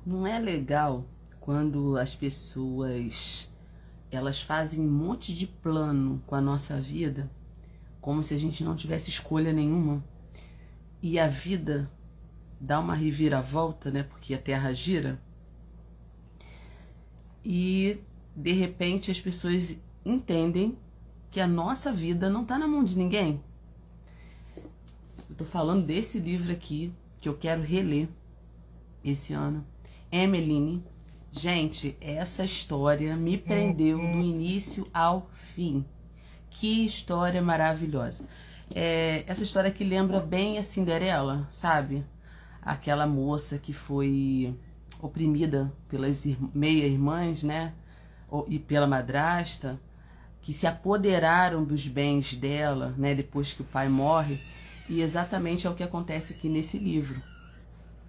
Não é legal quando as pessoas elas fazem um monte de plano com a nossa vida, como se a gente não tivesse escolha nenhuma, e a vida dá uma reviravolta, né? Porque a Terra gira, e de repente as pessoas entendem que a nossa vida não está na mão de ninguém. Eu tô falando desse livro aqui que eu quero reler esse ano. Emmeline. Gente, essa história me prendeu do início ao fim. Que história maravilhosa. Essa história que lembra bem a Cinderela, sabe? Aquela moça que foi oprimida pelas meia-irmãs, né? E pela madrasta, que se apoderaram dos bens dela, né? Depois que o pai morre. E exatamente é o que acontece aqui nesse livro.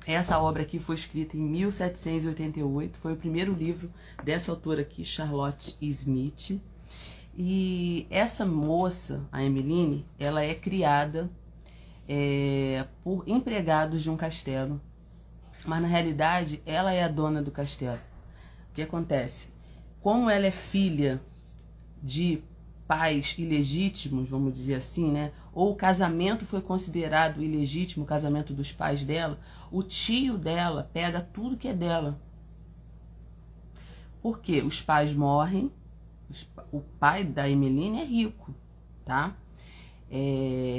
Essa obra aqui foi escrita em 1788, foi o primeiro livro dessa autora aqui, Charlotte Smith. E essa moça, a Emmeline, ela é criada por empregados de um castelo, mas na realidade ela é a dona do castelo. O que acontece? Como ela é filha de pais ilegítimos, vamos dizer assim, né? Ou o casamento foi considerado ilegítimo, o casamento dos pais dela, o tio dela pega tudo que é dela. Por quê? Os pais morrem, o pai da Emmeline é rico, tá?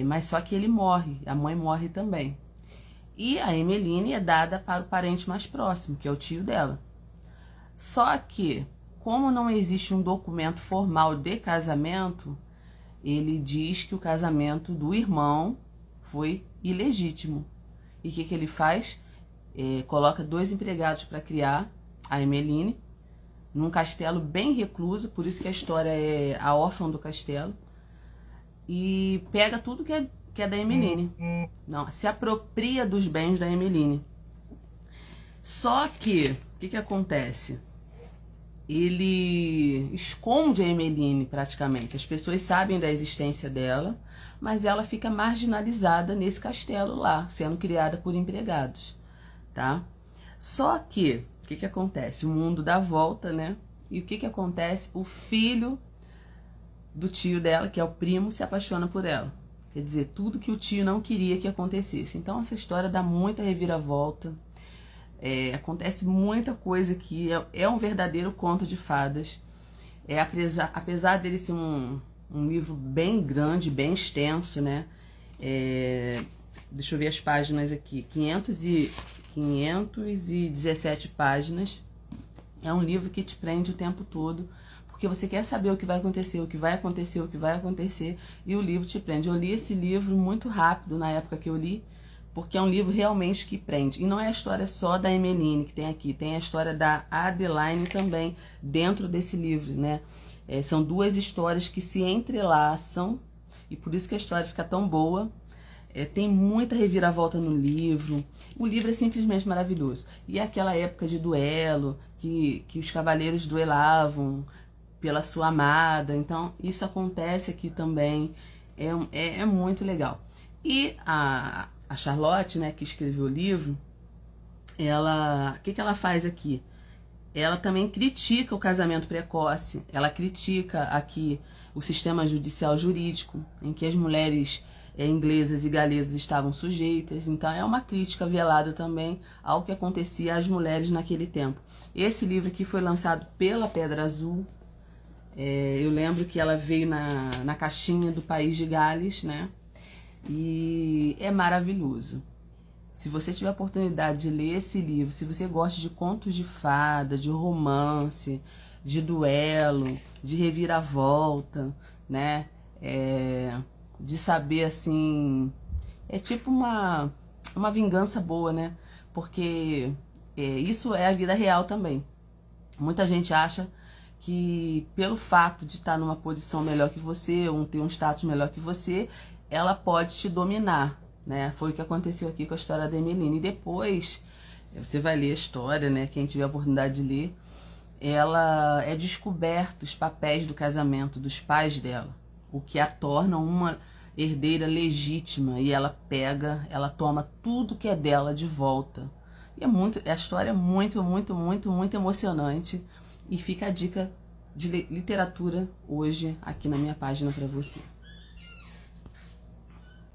Mas só que ele morre, a mãe morre também. E a Emmeline é dada para o parente mais próximo, que é o tio dela. Só que, como não existe um documento formal de casamento, ele diz que o casamento do irmão foi ilegítimo. E o que ele faz? Coloca 2 empregados para criar a Emmeline num castelo bem recluso, por isso que a história é a órfã do castelo, e pega tudo que é da Emmeline. Não, se apropria dos bens da Emmeline. Só que, o que acontece? Ele esconde a Emmeline praticamente. As pessoas sabem da existência dela, mas ela fica marginalizada nesse castelo lá, sendo criada por empregados, tá? Só que, o que acontece? O mundo dá volta, né? E o que acontece? O filho do tio dela, que é o primo, se apaixona por ela. Quer dizer, tudo que o tio não queria que acontecesse. Então essa história dá muita reviravolta. Acontece muita coisa aqui, é um verdadeiro conto de fadas. Apesar dele ser um livro bem grande, bem extenso, né? Deixa eu ver as páginas aqui, 517 páginas. É um livro que te prende o tempo todo, porque você quer saber o que vai acontecer, o que vai acontecer, o que vai acontecer, e o livro te prende. Eu li esse livro muito rápido na época que eu li, porque é um livro realmente que prende. E não é a história só da Emmeline que tem aqui, tem a história da Adeline também dentro desse livro, né? São 2 histórias que se entrelaçam, e por isso que a história fica tão boa. Tem muita reviravolta no livro. O livro é simplesmente maravilhoso. E é aquela época de duelo, que os cavaleiros duelavam pela sua amada. Então, isso acontece aqui também. É muito legal. E a Charlotte, né, que escreveu o livro, o que ela faz aqui? Ela também critica o casamento precoce. Ela critica aqui o sistema judicial jurídico, em que as mulheres inglesas e galesas estavam sujeitas. Então é uma crítica velada também ao que acontecia às mulheres naquele tempo. Esse livro aqui foi lançado pela Pedra Azul. Eu lembro que ela veio na caixinha do País de Gales, né? E é maravilhoso. Se você tiver a oportunidade de ler esse livro, se você gosta de contos de fada, de romance, de duelo, de reviravolta, né? De saber assim, é tipo uma vingança boa, né? Porque isso é a vida real também. Muita gente acha que pelo fato de estar numa posição melhor que você, ou ter um status melhor que você, ela pode te dominar, né? Foi o que aconteceu aqui com a história da Emmeline. E depois, você vai ler a história, né? Quem tiver a oportunidade de ler, ela é descoberto os papéis do casamento dos pais dela, o que a torna uma herdeira legítima, e ela toma tudo que é dela de volta. E a história é muito, muito, muito, muito emocionante. E fica a dica de literatura hoje aqui na minha página para você.